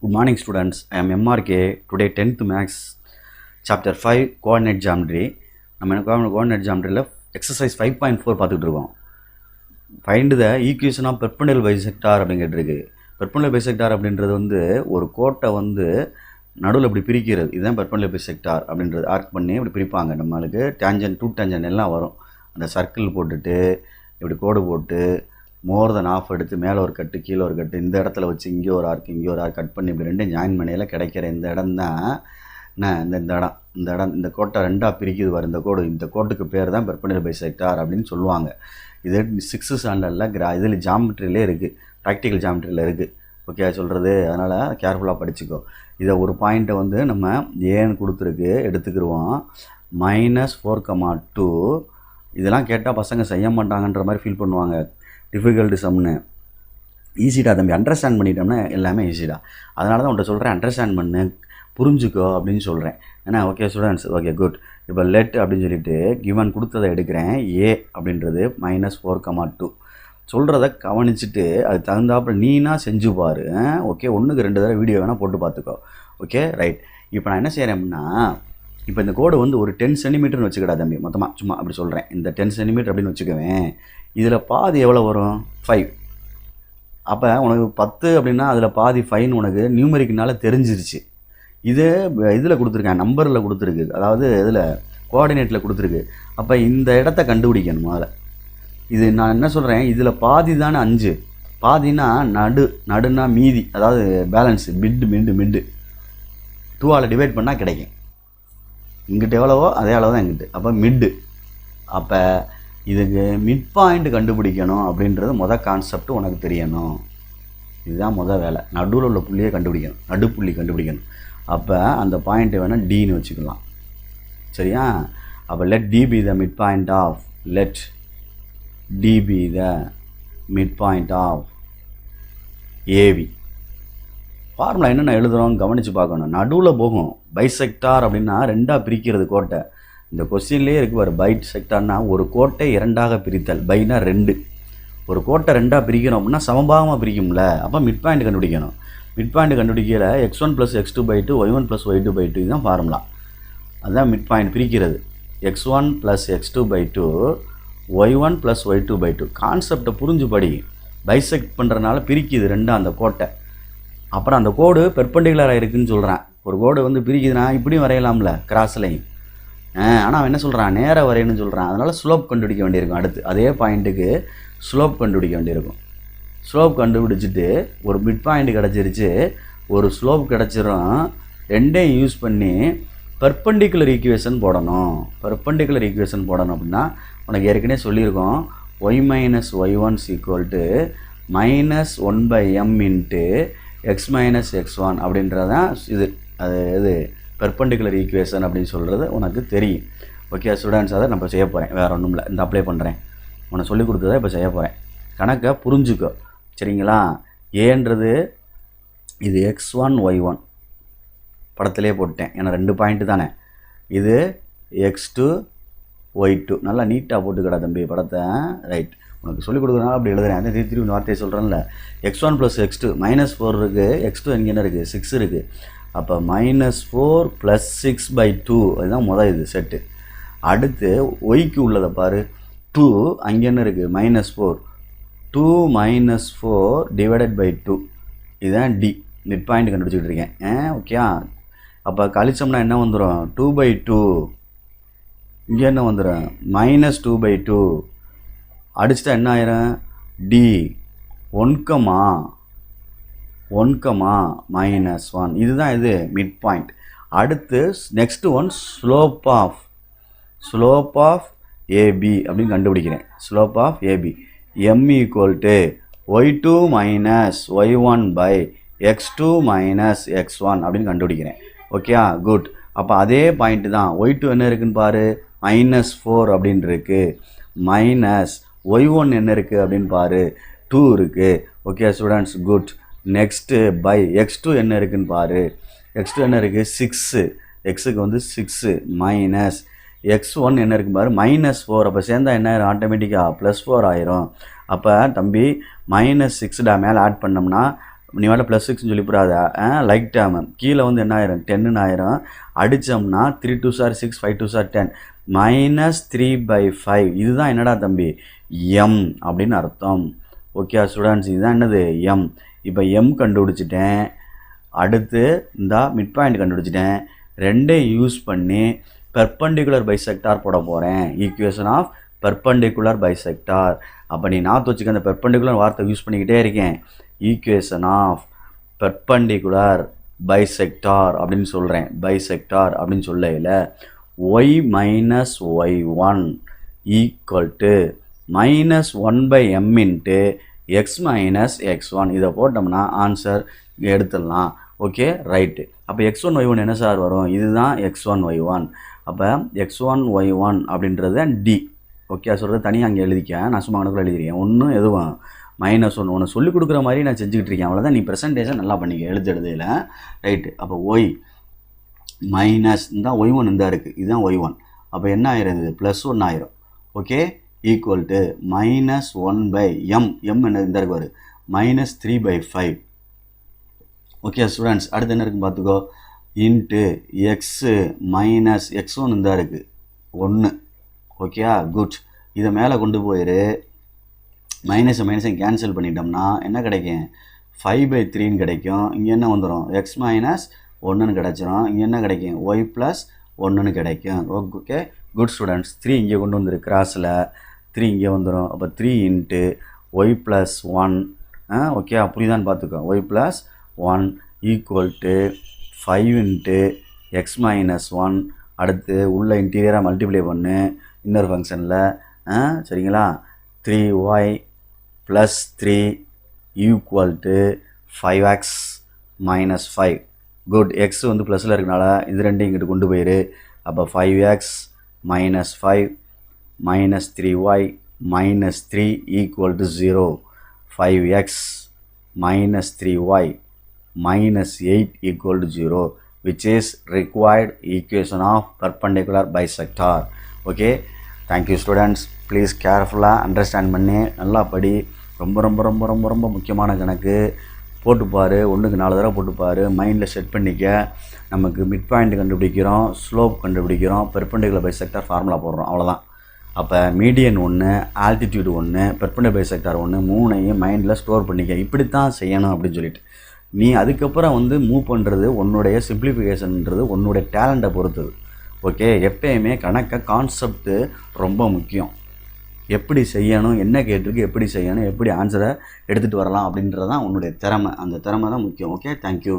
Good morning students, I am MRK. Today 10th Maths Chapter 5 Coordinate Geometry. நம்ம என்ன coordinate geometryல exercise 5.4 பார்த்துட்டு இருக்கோம். Find the equation of perpendicular bisector அப்படிங்கிறது இருக்கு. Perpendicular bisector அப்படின்றது வந்து ஒரு கோட்டை வந்து நடுவில் இப்படி பிரிக்கிறது. இதுதான் perpendicular bisector அப்படின்றது ஆர்க் பண்ணி இப்படி பிரிப்பாங்க. நம்மளுக்கு டேஞ்சன்ட் டூ டேஞ்சன்ட் எல்லாம் வரும். அந்த சர்க்கிள் போட்டுட்டு இப்படி கோடு போட்டு மோர் தென் ஆஃப் எடுத்து மேலே ஒரு கட்டு கீழே ஒரு கட்டு இந்த இடத்துல வச்சு இங்கே ஒரு ஆர்க் கட் பண்ணி இப்படி ரெண்டும் ஜாயின் பண்ணியில் கிடைக்கிற இந்த இடம் தான் இந்த கோட்டை ரெண்டாக பிரிக்குது வர இந்த கோட்டுக்கு பேர் தான் பெர்பெண்டிகுலர் பைசெக்டார் அப்படின்னு சொல்லுவாங்க. இது 6th ஸ்டாண்டர்டில் இதில் ஜாமெட்ரியிலே இருக்குது, ப்ராக்டிக்கல் ஜாமெட்ரியில் இருக்குது. ஓகே சொல்கிறது, அதனால் கேர்ஃபுல்லாக படிச்சுக்கோ. இதை ஒரு பாயிண்ட்டை வந்து நம்ம ஏன்னு கொடுத்துருக்கு எடுத்துக்கிடுவோம். -4,2 இதெல்லாம் கேட்டால் பசங்க செய்ய மாட்டாங்கன்ற மாதிரி ஃபீல் பண்ணுவாங்க. டிஃபிகல்ட்டு சம்னு ஈஸிடா தம்பி, அண்டர்ஸ்டாண்ட் பண்ணிட்டோம்னா எல்லாமே ஈஸிடா. அதனால தான் உன்ட்ட சொல்கிறேன், அண்டர்ஸ்டாண்ட் பண்ணு, புரிஞ்சுக்கோ அப்படின்னு சொல்கிறேன். ஏன்னா ஓகே ஸ்டூடெண்ட்ஸ், ஓகே குட். இப்போ லெட் அப்படின்னு சொல்லிட்டு கிவன் கொடுத்ததை எடுக்கிறேன். ஏ அப்படின்றது -4,2 சொல்கிறத கவனிச்சுட்டு அது தகுந்தாப்புல நீனா செஞ்சு பாரு. ஓகே, 1க்கு 2 தடவை வீடியோ வேணால் போட்டு பார்த்துக்கோ. Okay right. இப்போ நான் என்ன செய்கிறேன் அப்படின்னா, இப்போ இந்த கோடு வந்து ஒரு 10 சென்டிமீட்டர்னு வச்சுக்கடா தம்பி, மொத்தமாக சும்மா அப்படி சொல்கிறேன். இந்த 10 சென்டிமீட்டர் அப்படின்னு வச்சுக்குவேன். இதில் பாதி எவ்வளோ வரும்? 5. அப்போ உனக்கு 10 அப்படின்னா அதில் பாதி 5ன்னு உனக்கு நியூமரிக்குனால தெரிஞ்சிருச்சு. இதில் கொடுத்துருக்கேன், நம்பரில் கொடுத்துருக்கு, அதாவது இதில் கோஆர்டினேட்டில் கொடுத்துருக்கு. அப்போ இந்த இடத்த கண்டுபிடிக்கணும் முதல்ல. இது நான் என்ன சொல்கிறேன், இதில் பாதி தானே 5, பாதினா நடுனா மீதி, அதாவது பேலன்ஸு மிட்டு 2ஆல் டிவைட் பண்ணால் கிடைக்கும். இங்கிட்ட எவ்வளவோ அதே அளவு தான் இங்கிட்டு, அப்போ மிட்டு. அப்போ இதுக்கு மிட் பாயிண்ட் கண்டுபிடிக்கணும் அப்படின்றது கான்செப்ட் உனக்கு தெரியணும். இதுதான் வேலை. நடுவில் உள்ள புள்ளியை கண்டுபிடிக்கணும், நடுப்புள்ளி கண்டுபிடிக்கணும். அப்போ அந்த பாயிண்ட்டை வேணால் டின்னு வச்சுக்கலாம், சரியா? அப்போ let D be the mid point of AB. Formula என்னென்ன எழுதுகிறோம் கவனித்து பார்க்கணும். நடுவில் போகும். பைசெக்டார் அப்படின்னா ரெண்டாக பிரிக்கிறது கோட்டை. இந்த கொஸ்டின்லேயே இருக்கு பாரு, பைட் செக்டார்னா ஒரு கோட்டை 2ஆக பிரித்தல். பைனா 2. ஒரு கோட்டை 2ஆக பிரிக்கணும் அப்படின்னா சமபாகமாக பிரிக்கும்ல. அப்போ மிட் பாயிண்ட் கண்டுபிடிக்கணும். மிட் பாயிண்ட் கண்டுபிடிக்கல x1 + x2/2 y1 + y2/2 இதுதான் ஃபார்முலா. அதுதான் மிட் பாயிண்ட் பிரிக்கிறது. x1 + x2/2 y1 + y2/2. கான்செப்டை புரிஞ்சு படி. பைசெக்ட் பண்ணுறதுனால பிரிக்குது ரெண்டாக அந்த கோட்டை. அப்புறம் அந்த கோடு பெர்பெண்டிகுலராக இருக்குதுன்னு சொல்கிறேன். ஒரு கோடு வந்து பிரிக்குதுன்னா இப்படியும் வரையலாம்ல, கிராஸ் லைன். ஆனால் அவன் என்ன சொல்கிறான், நேராக வரையணும்னு சொல்கிறான். அதனால் ஸ்லோப் கண்டுபிடிக்க வேண்டியிருக்கும். அடுத்து அதே பாயிண்ட்டுக்கு ஸ்லோப் கண்டுபிடிக்க வேண்டியிருக்கும். ஸ்லோப் கண்டுபிடிச்சிட்டு ஒரு மிட் பாயிண்ட் கிடச்சிருச்சு, ஒரு ஸ்லோப் கிடச்சிரும். ரெண்டையும் யூஸ் பண்ணி பெர்பெண்டிகுலர் ஈக்குவேஷன் போடணும். பெர்பெண்டிகுலர் ஈக்குவேஷன் போடணும் அப்படின்னா உனக்கு ஏற்கனவே சொல்லியிருக்கோம். y - y1 = -1/m × x - x1 அப்படின்றதான் இது பெர்பெண்டிகுலர் ஈக்குவேஷன் அப்படின்னு சொல்கிறது உனக்கு தெரியும். ஓகே ஸ்டூடெண்ட்ஸ், அதை நம்ம செய்ய போகிறேன். வேறு ஒன்றும் இல்லை, இந்த அப்ளை பண்ணுறேன். உன்னை சொல்லிக் கொடுத்ததை இப்போ செய்ய போகிறேன். கணக்கை புரிஞ்சுக்கோ, சரிங்களா? ஏன்றது இது x1 y1 படத்திலே போட்டேன், ஏன்னா 2 பாயிண்ட்டு தானே. இது x2 y2. நல்லா நீட்டாக போட்டுக்கடா தம்பி படத்தை. ரைட், உனக்கு சொல்லிக் கொடுக்குறதுனால அப்படி எழுதுறேன். அதே திருப்பி இந்த வார்த்தையை சொல்கிறேன்ல. x1 + x2 -4 இருக்குது, x2 எங்கே என்ன இருக்குது, 6 இருக்குது. அப்போ -4 + 6/2 அதுதான் இது செட்டு. அடுத்து ஒய்க்கு உள்ளதை பாரு, 2 அங்கே என்ன இருக்குது, -4. 2 - 4 / 2 இதுதான் டி. மிட் பாயிண்ட் கண்டுபிடிச்சிட்டு இருக்கேன். ஓகே, அப்போ கழிச்சோம்னா என்ன வந்துடும், 2/2. இங்கே என்ன வந்துடும், -2/2. அடிச்சுட்டா என்ன ஆயிரும், டி 1,1 இதுதான் இது மிட் பாயிண்ட். அடுத்து next one slope of AB அப்படின்னு கண்டுபிடிக்கிறேன். Slope of AB m = y2 - y1/x2 - x1 அப்படின்னு கண்டுபிடிக்கிறேன். Okay good. அப்போ அதே பாயிண்ட்டு தான். y2 என்ன இருக்குன்னு பாரு, -4 அப்படின்னு இருக்குது. -y1 என்ன இருக்குது அப்படின்னு பாரு, 2 இருக்குது. Okay students, good. Next by x2 என்ன இருக்குன்னு பாரு. x2 என்ன இருக்குது, 6. எக்ஸுக்கு வந்து 6 மைனஸ் x1 என்ன இருக்குன்னு பாரு, -4. அப்போ சேர்ந்தா என்ன ஆயிரும், ஆட்டோமேட்டிக்காக +4 ஆயிரும். அப்போ தம்பி -6 மேலே ஆட் பண்ணோம்னா நீ வேலை ப்ளஸ் 6ன்னு சொல்லி போடாத. லைக் டேர்மு கீழே வந்து என்ன ஆயிரும் 10ன்னு ஆயிரும். அடித்தோம்னா 3 2 சார் 6 5 2 சார் 10 -3/5 இதுதான் என்னடா தம்பி எம் அப்படின்னு அர்த்தம். ஓகே ஸ்டூடெண்ட்ஸ், இதுதான் என்னது எம். இப்போ எம் கண்டுபிடிச்சிட்டேன். அடுத்து இந்த மிட் பாயிண்ட் கண்டுபிடிச்சிட்டேன். ரெண்டையும் யூஸ் பண்ணி பெர்பெண்டிகுலர் பைசெக்டார் போட போகிறேன். Equation of perpendicular bisector. அப்போ நீ நாற்று வச்சுக்க அந்த பெர்பெண்டிகுலர் வார்த்தை யூஸ் பண்ணிக்கிட்டே இருக்கேன். ஈக்குவேஷன் ஆஃப் பெர்பெண்டிகுலர் பைசெக்டார் அப்படின்னு சொல்கிறேன். பைசெக்டார் அப்படின்னு சொல்லையில் y minus y1 equal to -1/m into x minus x1. இதை போட்டோம்னா ஆன்சர் எடுத்துடலாம். Okay right. அப்போ x1 y1 என்ன சார் வரும்? இதுதான் x1 y1. அப்போ x1 y1 அப்படின்றது டி. ஓகே சொல்கிறது தனியாக அங்கே எழுதிக்க. நான் சும்மா கணக்கில் எழுதிருக்கேன். ஒன்றும் எதுவும் -1 ஒன்று சொல்லிக் கொடுக்குற மாதிரி நான் செஞ்சுக்கிட்டு இருக்கேன். அவ்வளோதான். நீ ப்ரெசன்டேஷன் நல்லா பண்ணிக்க எழுதுறதுல. ரைட்டு. அப்போ ஒய் மைனஸ் இந்த y1 இந்த இருக்குது. இதுதான் y1. அப்போ என்ன ஆயிரும்? +1 ஆயிரும். Okay equal to -1/m. M என்ன இந்த இருக்கு வரும் -3/5. ஓகே ஸ்டூடெண்ட்ஸ், அடுத்து என்ன இருக்குன்னு பார்த்துக்கோ. இன்ட்டு எக்ஸு மைனஸ் x1 இந்த இருக்குது 1. Okay good. இதை மேலே கொண்டு போயிரு. மைனஸை கேன்சல் பண்ணிட்டோம்னா என்ன கிடைக்கும்? 5/3ன்னு கிடைக்கும். இங்கே என்ன வந்துடும்? x மைனஸ் 1ன்னு கிடச்சிரும். இங்கே என்ன கிடைக்கும்? y ப்ளஸ் 1ன்னு கிடைக்கும். Okay good students. 3 இங்கே கொண்டு வந்துரு. கிராஸில் 3 இங்கே வந்துடும். அப்போ 3 இன்ட்டு y ப்ளஸ் 1. ஓகே அப்படிதான் பார்த்துக்கோ. y plus 1 equal to 5 into x minus 1. அடுத்து உள்ள இன்டீரியராக மல்டிப்ளை பண்ணு இன்னொரு ஃபங்க்ஷனில். சரிங்களா? 3y plus 3 equal to 5x minus 5. Good. X வந்து ப்ளஸில் இருக்கனால இது ரெண்டையும் இங்கிட்டு கொண்டு போயிரு. அப்போ 5x minus 5 minus 3y minus 3 equal to 0. 5x minus 3y minus 8 equal to 0, which is required equation of perpendicular bisector. Okay, thank you students. Please carefully understand பண்ணி நல்லா படி. ரொம்ப ரொம்ப ரொம்ப ரொம்ப ரொம்ப முக்கியமான கணக்கு. போட்டுப்பார். 1க்கு 4 தடவை போட்டுப்பார். மைண்டில் செட் பண்ணிக்க. நமக்கு மிட் பாயிண்ட் கண்டுபிடிக்கிறோம், ஸ்லோப் கண்டுபிடிக்கிறோம், பெர்பெண்டிகுலர் பைசெக்டார் ஃபார்முலா போடுறோம். அவ்வளோதான். அப்போ மீடியன் 1, ஆல்டிடியூடு 1, பெர்பெண்டிகுலர் பைசெக்டார் 1, மூணையும் மைண்டில் ஸ்டோர் பண்ணிக்க. இப்படித்தான் செய்யணும் அப்படின்னு சொல்லிட்டு நீ அதுக்கப்புறம் வந்து மூவ் பண்ணுறது உன்னுடைய சிம்பிளிஃபிகேஷன்ன்றது உன்னுடைய டேலண்ட்டை பொறுத்தது. ஓகே, எப்பயுமே கணக்கை கான்செப்ட்டு ரொம்ப முக்கியம். எப்படி செய்யணும், என்ன கேட்டிருக்கு, எப்படி செய்யணும், எப்படி ஆன்சரை எடுத்துகிட்டு வரலாம் அப்படின்றது தான் உன்னுடைய திறமை. அந்த திறமை தான் முக்கியம். Okay, thank you.